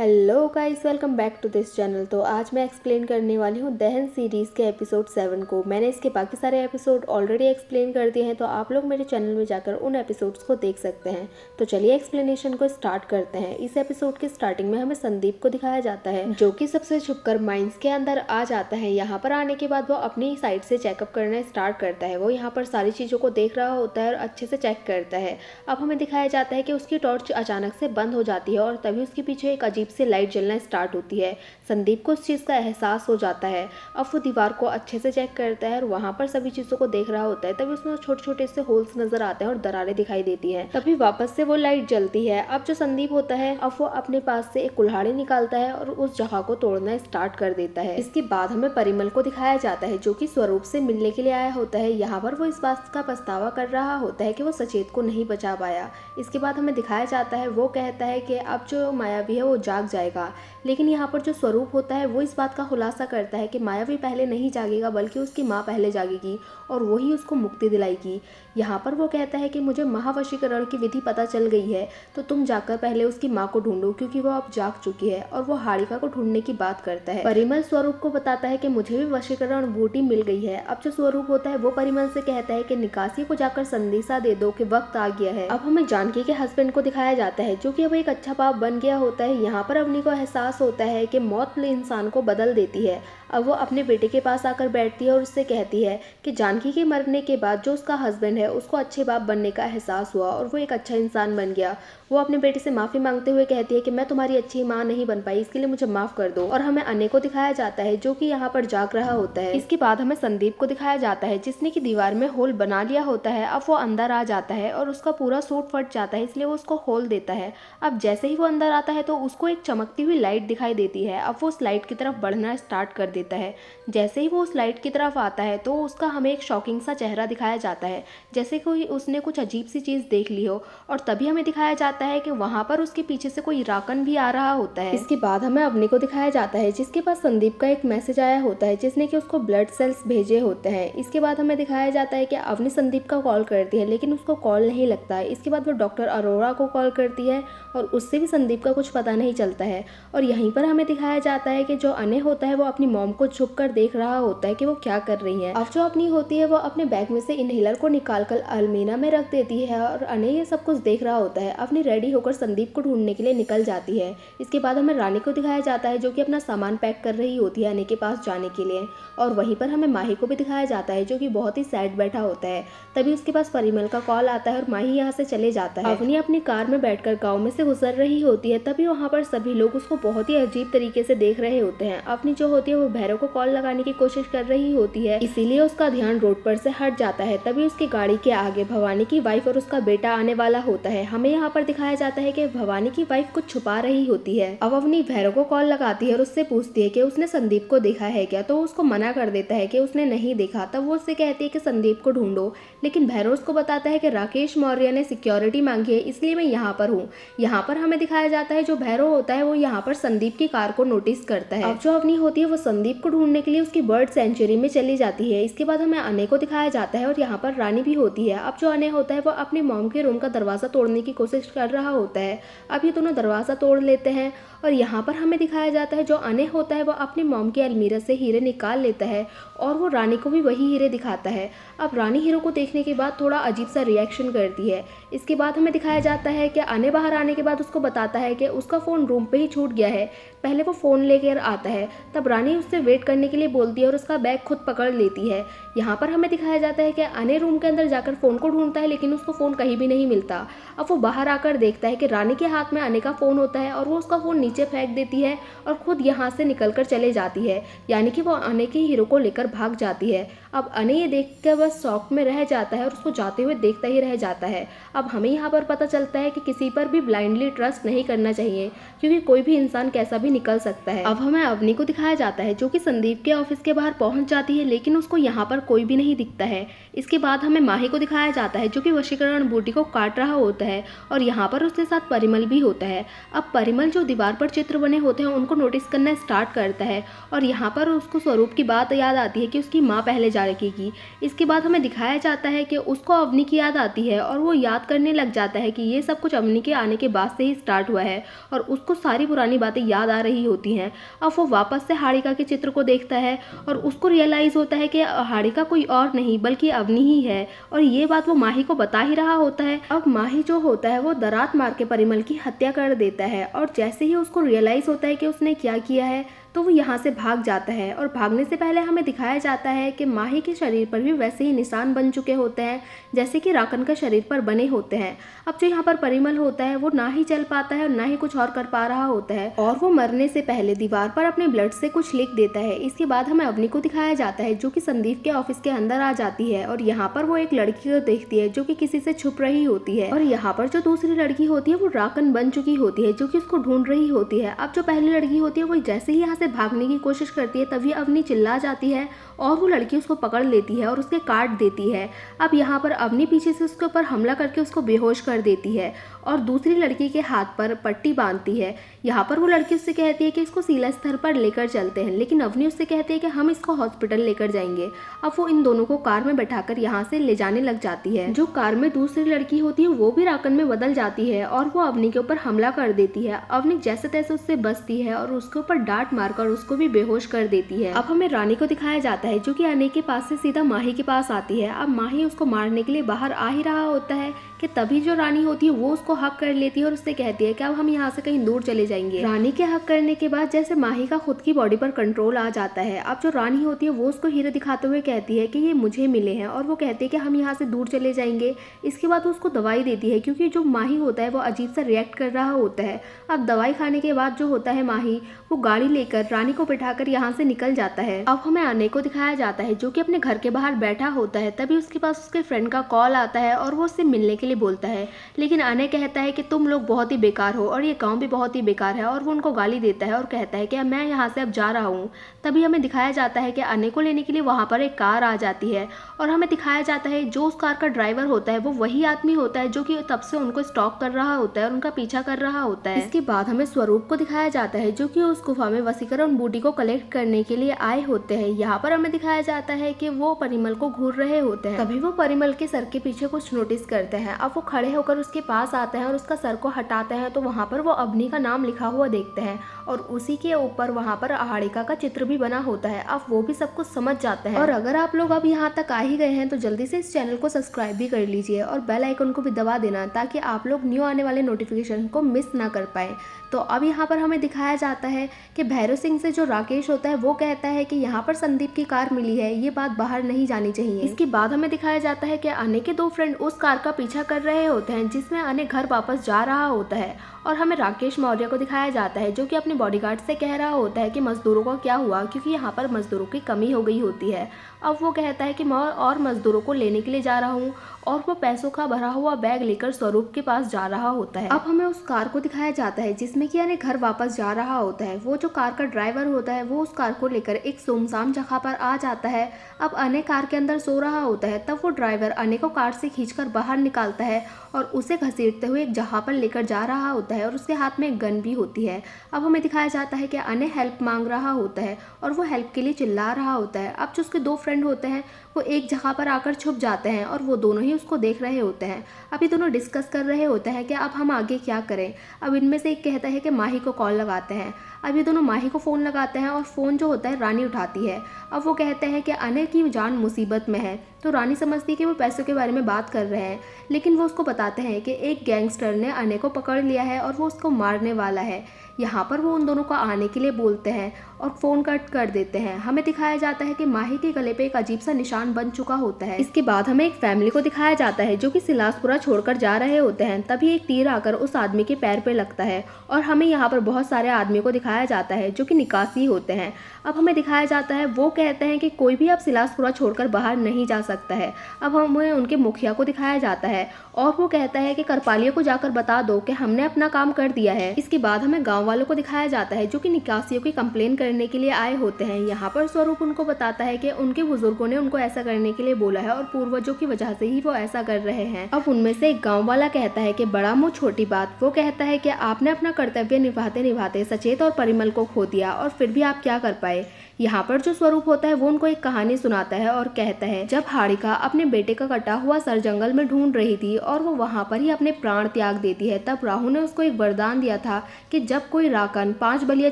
Hello guys, welcome back to this channel. तो आज मैं एक्सप्लेन करने वाली हूँ दहन सीरीज़ के एपिसोड 7 को। मैंने इसके बाकी सारे एपिसोड ऑलरेडी एक्सप्लेन कर दिए हैं, तो आप लोग मेरे चैनल में जाकर उन एपिसोड्स को देख सकते हैं। तो चलिए एक्सप्लेनेशन को स्टार्ट करते हैं। इस एपिसोड के स्टार्टिंग में हमें संदीप को दिखाया जाता है, जो कि सबसे छुपकर माइंस के अंदर आ जाता है। यहाँ पर आने के बाद वो अपनी साइड से चेकअप करना स्टार्ट करता है। वो यहाँ पर सारी चीज़ों को देख रहा होता है और अच्छे से चेक करता है। अब हमें दिखाया जाता है कि उसकी टॉर्च अचानक से बंद हो जाती है और तभी उसके पीछे एक अजीब से लाइट जलना स्टार्ट होती है। संदीप को उस चीज़ का एहसास हो जाता है। अब वो दीवार को अच्छे से चेक करता है और वहाँ पर सभी चीज़ों को देख रहा होता है। तभी उसमें छोटे छोटे से होल्स नजर आते हैं और दरारें दिखाई देती हैं। तभी वापस से वो लाइट जलती है। अब जो संदीप होता है, अब वो अपने पास से एक कुल्हाड़ी निकालता है और उस जगह को तोड़ना स्टार्ट कर देता है। इसके बाद हमें परिमल को दिखाया जाता है, जो कि स्वरूप से मिलने के लिए आया होता है। यहाँ पर वो इस बात का पछतावा कर रहा होता है कि वो सचेत को नहीं बचा पाया। इसके बाद हमें दिखाया जाता है, वो कहता है कि अब जो मायावी है वो जाग जाएगा। लेकिन यहाँ पर जो स्वरूप होता है वो इस बात का खुलासा करता है कि मायावी पहले नहीं जागेगा, बल्कि उसकी माँ पहले जागेगी और वही उसको मुक्ति दिलाएगी। यहाँ पर वो कहता है कि मुझे महावशीकरण की विधि पता चल गई है, तो तुम जाकर पहले उसकी माँ को ढूंढो, क्योंकि वो अब जाग चुकी है। और वो हारिका को ढूंढने की बात करता है। परिमल स्वरूप को बताता है कि मुझे भी वशीकरण बूटी मिल गई है। अब जो स्वरूप होता है वो परिमल से कहता है कि निकासी को जाकर संदेशा दे दो कि वक्त आ गया है। अब हमें जानकी के हस्बैंड को दिखाया जाता है, जो कि अब एक अच्छा बाप बन गया होता है। यहाँ पर अवनी को एहसास होता है कि मौत इंसान को बदल देती है। अब वो अपने बेटे के पास आकर बैठती है और उससे कहती है कि जानकी के मरने के बाद जो उसका हस्बैंड है उसको अच्छे बाप बनने का एहसास हुआ और वो एक अच्छा इंसान बन गया। वो अपने बेटे से माफ़ी मांगते हुए कहती है कि मैं तुम्हारी अच्छी माँ नहीं बन पाई, इसके लिए मुझे माफ़ कर दो। और हमें अने को दिखाया जाता है, जो कि यहाँ पर जाग रहा होता है। इसके बाद हमें संदीप को दिखाया जाता है, जिसने की दीवार में होल बना लिया होता है। अब वो अंदर आ जाता है और उसका पूरा सूट फट जाता है, इसलिए वो उसको खोल देता है। अब जैसे ही वो अंदर आता है तो उसको एक चमकती हुई लाइट दिखाई देती है। अब वो उस लाइट की तरफ बढ़ना स्टार्ट कर देता है। जैसे ही वो उस लाइट की तरफ आता है तो उसका हमें एक शॉकिंग सा चेहरा दिखाया जाता है, जैसे कोई उसने कुछ अजीब सी चीज़ देख ली हो। और तभी हमें दिखाया जाता है कि वहाँ पर उसके पीछे से कोई राकन भी आ रहा होता है। इसके बाद हमें अवनी को दिखाया जाता है, जिसके पास संदीप का एक मैसेज आया होता है, जिसने कि उसको ब्लड सेल्स भेजे होते हैं। इसके बाद हमें दिखाया जाता है कि अवनी संदीप का कॉल करती है, लेकिन उसको कॉल नहीं लगता है। इसके बाद वो डॉक्टर अरोड़ा को कॉल करती है और उससे भी संदीप का कुछ पता नहीं चलता है। और यहीं पर हमें दिखाया जाता है कि जो अने होता है वो अपनी मॉम को छुप कर देख रहा होता है कि वो क्या कर रही है। अब जो अपनी होती है वो अपने बैग में से इनहेलर को निकालकर अलमीरा में रख देती है और अने ये सब कुछ देख रहा होता है। अपनी रेडी होकर संदीप को ढूंढने के लिए निकल जाती है। इसके बाद हमें रानी को दिखाया जाता है, जो कि अपना सामान पैक कर रही होती है अने के पास जाने के लिए। और वहीं पर हमें माही को भी दिखाया जाता है, जो कि बहुत ही सैड बैठा होता है। तभी उसके पास परिमल का कॉल आता है और माही यहाँ से चले जाता है। अवनी अपनी कार में बैठकर गाँव में से गुजर रही होती है। तभी वहाँ पर सभी लोग उसको बहुत ही अजीब तरीके से देख रहे होते हैं। अवनी जो होती है वो भैरव को कॉल लगाने की कोशिश कर रही होती है, इसीलिए उसका ध्यान रोड पर से हट जाता है। तभी उसकी गाड़ी के आगे भवानी की वाइफ और उसका बेटा आने वाला होता है। हमें यहाँ पर दिखाया जाता है कि भवानी की वाइफ कुछ छुपा रही होती है। अब अवनी भैरव को कॉल लगाती है और उससे पूछती है कि उसने संदीप को देखा है क्या, तो उसको मना कर देता है कि उसने नहीं देखा। तब वो उससे कहती है कि संदीप को ढूंढो, लेकिन भैरव उसको बताता है कि राकेश मौर्य ने सिक्योरिटी मांगी है, इसलिए मैं यहाँ पर हूँ। यहाँ पर हमें दिखाया जाता है जो भैरव होता है वो यहाँ पर संदीप की कार को नोटिस करता है। अब जो अवनी होती है वो संदीप को ढूंढने के लिए उसकी बर्ड सेंचुरी में चली जाती है। इसके बाद हमें अने को दिखाया जाता है और यहाँ पर रानी भी होती है। अब जो अने होता है वो अपनी मॉम के रूम का दरवाजा तोड़ने की कोशिश कर रहा होता है। अब ये दोनों दरवाजा तोड़ लेते हैं और यहाँ पर हमें दिखाया जाता है जो अने होता है वो अपनी मॉम की अलमीरा से हीरे निकाल लेता है और वो रानी को भी वही हीरे दिखाता है। अब रानी हीरो को देखने के बाद थोड़ा अजीब सा रिएक्शन करती है। इसके बाद हमें दिखाया जाता है कि अने बाहर आने के बाद उसको बताता है कि उसका फ़ोन रूम पे ही छूट गया है। पहले वो फ़ोन लेकर आता है, तब रानी उससे वेट करने के लिए बोलती है और उसका बैग खुद पकड़ लेती है। यहाँ पर हमें दिखाया जाता है कि अने रूम के अंदर जाकर फ़ोन को ढूंढता है, लेकिन उसको फ़ोन कहीं भी नहीं मिलता। अब वो बाहर आकर देखता है कि रानी के हाथ में अने का फ़ोन होता है और वो उसका फ़ोन नीचे फेंक देती है और खुद यहाँ से निकल कर चले जाती है, यानी कि वो अने के हीरो को लेकर भाग जाती है। अब अने ये देख कर बस शॉक में रह जाता है और उसको जाते हुए देखता ही रह जाता है। अब हमें यहाँ पर पता चलता है कि किसी पर भी ब्लाइंडली ट्रस्ट नहीं करना चाहिए, क्योंकि कोई भी इंसान कैसा भी निकल सकता है। अब हमें अवनी को दिखाया जाता है, जो कि संदीप के ऑफिस के बाहर पहुंच जाती है, लेकिन उसको यहाँ पर कोई भी नहीं दिखता है। इसके बाद हमें माही को दिखाया जाता है, जो कि वशीकरण बूटी को काट रहा होता है और यहाँ पर उसके साथ परिमल भी होता है। अब परिमल जो दीवार पर चित्र बने होते हैं उनको नोटिस करना स्टार्ट करता है और यहाँ पर उसको स्वरूप की बात याद आती है कि उसकी माँ पहले जा रखेगी। इसके बाद हमें दिखाया जाता है कि उसको अवनी की याद आती है और वो याद करने लग जाता है कि ये सब कुछ अवनी के आने के बाद से ही स्टार्ट हुआ है और उसको उसको सारी पुरानी बातें याद आ रही होती हैं। अब वो वापस से हारिका के चित्र को देखता है और उसको रियलाइज़ होता है कि हारिका कोई और नहीं बल्कि अवनी ही है, और ये बात वो माही को बता ही रहा होता है। अब माही जो होता है वो दरात मार के परिमल की हत्या कर देता है, और जैसे ही उसको रियलाइज़ होता है कि उसने क्या किया है तो वो यहाँ से भाग जाता है। और भागने से पहले हमें दिखाया जाता है कि माही के शरीर पर भी वैसे ही निशान बन चुके होते हैं जैसे कि राकन का शरीर पर बने होते हैं। अब जो यहाँ पर परिमल होता है वो ना ही चल पाता है और ना ही कुछ और कर पा रहा होता है, और वो मरने से पहले दीवार पर अपने ब्लड से कुछ लिख देता है। इसके बाद हमें अवनी को दिखाया जाता है जो कि संदीप के ऑफिस के अंदर आ जाती है, और यहाँ पर वो एक लड़की को देखती है जो कि किसी से छुप रही होती है। और यहाँ पर जो दूसरी लड़की होती है वो राकन बन चुकी होती है जो कि उसको ढूंढ रही होती है। अब जो पहली लड़की होती है वो जैसे ही यहाँ से भागने की कोशिश करती है तभी अवनी चिल्ला जाती है और वो लड़की उसको पकड़ लेती है और उसके काट देती है। अब यहाँ पर अवनी पीछे से उसके ऊपर हमला करके उसको बेहोश कर देती है और दूसरी लड़की के हाथ पर पट्टी बांधती है। यहाँ पर वो लड़की उससे कहती है कि इसको सीला स्थल पर लेकर चलते हैं, लेकिन अवनी उससे कहती है कि हम इसको हॉस्पिटल लेकर जाएंगे। अब वो इन दोनों को कार में बैठाकर यहाँ से ले जाने लग जाती है। जो कार में दूसरी लड़की होती है वो भी राकन में बदल जाती है और वो अवनी के ऊपर हमला कर देती है। अवनी जैसे तैसे उससे बचती है और उसके ऊपर डांट मारकर उसको भी बेहोश कर देती है। अब हमें रानी को दिखाया जाता है जो कि अने के पास से सीधा माही के पास आती है। अब माही उसको मारने के लिए बाहर आ ही रहा होता है कि तभी जो रानी होती है वो उसको हक कर लेती है और उससे कहती है कि अब हम यहाँ से कहीं दूर चले जाएंगे। रानी के हक करने के बाद जैसे माही का खुद की बॉडी पर कंट्रोल आ जाता है। अब जो रानी होती है वो उसको हीरे दिखाते हुए कहती है कि ये मुझे मिले हैं, और वो कहती है कि हम यहाँ से दूर चले जाएंगे। इसके बाद वो उसको दवाई देती है क्योंकि जो माही होता है वो अजीब सा रिएक्ट कर रहा होता है। अब दवाई खाने के बाद जो होता है माही वो गाड़ी लेकर रानी को बिठाकर यहाँ से निकल जाता है। अब हमें अने को दिखाया जाता है जो कि अपने घर के बाहर बैठा होता है। तभी उसके पास उसके फ्रेंड का कॉल आता है और वो उससे मिलने के लिए बोलता है, लेकिन अने कहता है कि तुम लोग बहुत ही बेकार हो और ये गांव भी बहुत ही बेकार है, और वो उनको गाली देता है और कहता है कि मैं यहाँ से अब जा रहा हूँ। तभी हमें दिखाया जाता है कि अने को लेने के लिए वहाँ पर एक कार आ जाती है, और हमें दिखाया जाता है जो उस कार का ड्राइवर होता है वो वही आदमी होता है जो कि तब से उनको स्टॉक कर रहा होता है और उनका पीछा कर रहा होता है। इसके बाद हमें स्वरूप को दिखाया जाता है जो कि उस गुफा में वसीकर उन बूटी को कलेक्ट करने के लिए आए होते हैं। यहाँ पर हमें दिखाया जाता है कि वो परिमल को घूर रहे होते हैं। तभी वो परिमल के सर के पीछे कुछ नोटिस करते हैं। अब वो खड़े होकर उसके पास आते हैं और उसका सर को हटाते हैं तो वहाँ पर वो अवनी का नाम लिखा हुआ देखते हैं, और उसी के ऊपर वहाँ पर हारिका का चित्र भी बना होता है। अब वो भी सब कुछ समझ जाते हैं। और अगर आप लोग अब यहाँ तक आ ही गए हैं तो जल्दी से इस चैनल को सब्सक्राइब भी कर लीजिए और बेल आइकन को भी दबा देना ताकि आप लोग न्यू आने वाले नोटिफिकेशन को मिस ना कर पाए। तो अब यहाँ पर हमें दिखाया जाता है कि भैरव सिंह से जो राकेश होता है वो कहता है कि यहाँ पर संदीप की कार मिली है, ये बात बाहर नहीं जानी चाहिए। इसके बाद हमें दिखाया जाता है कि अने के दो फ्रेंड उस कार का पीछा कर रहे होते हैं जिसमें अने घर वापस जा रहा होता है, और हमें राकेश मौर्य को दिखाया जाता है जो कि अपने बॉडीगार्ड से कह रहा होता है कि मजदूरों का क्या हुआ, क्योंकि यहाँ पर मजदूरों की कमी हो गई होती है। अब वो कहता है कि मैं और मजदूरों को लेने के लिए जा रहा हूँ, और वो पैसों का भरा हुआ बैग लेकर स्वरूप के पास जा रहा होता है। अब हमें उस कार को दिखाया जाता है जिसमें कि अने घर वापस जा रहा होता है। वो जो कार का ड्राइवर होता है वो उस कार को लेकर एक सुनसान जगह पर आ जाता है। अब अने कार के अंदर सो रहा होता है, तब वो ड्राइवर अने को कार से खींचकर बाहर निकालता है और उसे घसीटते हुए एक जगह पर लेकर जा रहा होता है, और उसके हाथ में एक गन भी होती है। अब हमें दिखाया जाता है कि अने हेल्प मांग रहा होता है और वो हेल्प के लिए चिल्ला रहा होता है। अब जो उसके दो फ्रेंड होते हैं वो एक जगह पर आकर छुप जाते हैं और वो दोनों ही उसको देख रहे होते हैं। अब ये दोनों डिस्कस कर रहे होते हैं कि अब हम आगे क्या करें। अब इनमें से एक कहता है कि माही को कॉल लगाते हैं। अब ये दोनों माही को फ़ोन लगाते हैं और फ़ोन जो होता है रानी उठाती है। अब वो कहते हैं कि अने की जान मुसीबत में है, तो रानी समझती है कि वो पैसों के बारे में बात कर रहे हैं, लेकिन वो उसको बताते हैं कि एक गैंगस्टर ने अने को पकड़ लिया है और वो उसको मारने वाला है। यहाँ पर वो उन दोनों को आने के लिए बोलते हैं और फ़ोन कट कर देते हैं। हमें दिखाया जाता है कि माही के गले पे एक अजीब सा निशान बन चुका होता है। इसके बाद हमें एक फैमिली को दिखाया जाता है जो कि सिलासपुरा छोड़कर जा रहे होते हैं। तभी एक तीर आकर उस आदमी के पैर पे लगता है और हमें यहाँ पर बहुत सारे आदमियों को दिखाया जाता है जो कि निकासी होते हैं। अब हमें दिखाया जाता है वो कहते हैं कि कोई भी अब सिलासपुरा छोड़कर बाहर नहीं जा सकता है। अब हमें उनके मुखिया को दिखाया जाता है और वो कहता है कि करपालियों को जाकर बता दो कि हमने अपना काम कर दिया है। इसके बाद हमें गाँव वालों को दिखाया जाता है जो कि निकासियों की कंप्लेन करने के लिए आए होते हैं। यहाँ पर स्वरूप उनको बताता है कि उनके बुजुर्गों ने उनको ऐसा करने के लिए बोला है और पूर्वजों की वजह से ही वो ऐसा कर रहे हैं। अब उनमें से एक गाँव वाला कहता है कि बड़ा मुँह छोटी बात। वो कहता है कि आपने अपना कर्तव्य निभाते निभाते सचेत और परिमल को खो दिया और फिर भी आप क्या कर पाए। यहाँ पर जो स्वरूप होता है वो उनको एक कहानी सुनाता है और कहता है, जब हारिका अपने बेटे का कटा हुआ सर जंगल में ढूंढ रही थी और वो वहाँ पर ही अपने प्राण त्याग देती है, तब राहु ने उसको एक वरदान दिया था कि जब कोई राकन 5 बलियां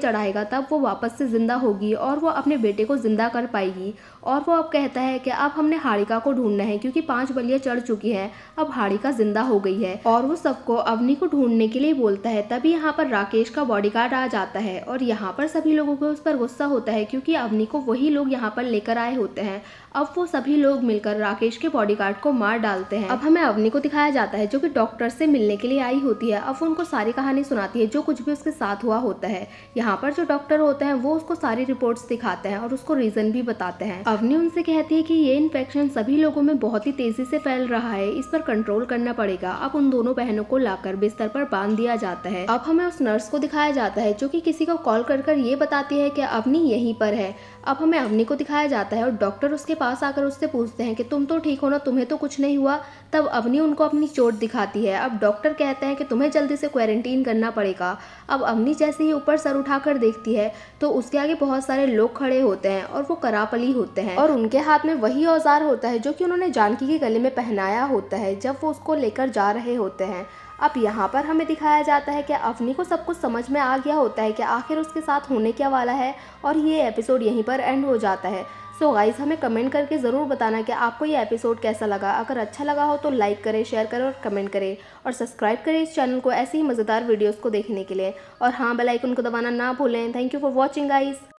चढ़ाएगा तब वो वापस से जिंदा होगी और वो अपने बेटे को जिंदा कर पाएगी। और वो अब कहता है कि अब हमने हारिका को ढूंढना है क्योंकि 5 बलियां चढ़ चुकी हैं, अब हारिका जिंदा हो गई है। और वो सबको अवनी को ढूंढने के लिए बोलता है। तभी यहाँ पर राकेश का बॉडीगार्ड आ जाता है और यहाँ पर सभी लोगों को उस पर गुस्सा होता है क्योंकि अवनी को वही लोग यहाँ पर लेकर आए होते हैं। अब वो सभी लोग मिलकर राकेश के बॉडीगार्ड को मार डालते हैं। अब हमें अवनी को दिखाया जाता है जो कि डॉक्टर से मिलने के लिए आई होती है। अब वो उनको सारी कहानी सुनाती है जो कुछ भी उसके साथ हुआ होता है। यहाँ पर जो डॉक्टर होते हैं वो उसको सारी रिपोर्ट्स दिखाते हैं और उसको रीजन भी बताते हैं। अवनी उनसे कहती है कि ये इन्फेक्शन सभी लोगों में बहुत ही तेजी से फैल रहा है, इस पर कंट्रोल करना पड़ेगा। अब उन दोनों बहनों को लाकर बिस्तर पर बांध दिया जाता है। अब हमें उस नर्स को दिखाया जाता है जो कि किसी को कॉल कर ये बताती है कि अवनी यहीं पर है। अब हमें अवनी को दिखाया जाता है और डॉक्टर उसके पास आकर उससे पूछते हैं कि तुम तो ठीक हो ना, तुम्हें तो कुछ नहीं हुआ। तब अवनी उनको अपनी चोट दिखाती है। अब डॉक्टर कहते हैं कि तुम्हें जल्दी से क्वारंटीन करना पड़ेगा। अब अवनी जैसे ही ऊपर सर उठाकर देखती है तो उसके आगे बहुत सारे लोग खड़े होते हैं और वो करापली होते हैं और उनके हाथ में वही औजार होता है जो कि उन्होंने जानकी के गले में पहनाया होता है जब वो उसको लेकर जा रहे होते हैं। अब यहाँ पर हमें दिखाया जाता है कि अवनी को सब कुछ समझ में आ गया होता है कि आखिर उसके साथ होने क्या वाला है और ये एपिसोड यहीं पर एंड हो जाता है। सो गाइस, हमें कमेंट करके ज़रूर बताना कि आपको ये एपिसोड कैसा लगा। अगर अच्छा लगा हो तो लाइक करें, शेयर करें और कमेंट करें और सब्सक्राइब करें इस चैनल को ऐसी ही मज़ेदार वीडियोज़ को देखने के लिए। और हाँ, बेल आइकन को दबाना ना भूलें। Thank you for watching guys.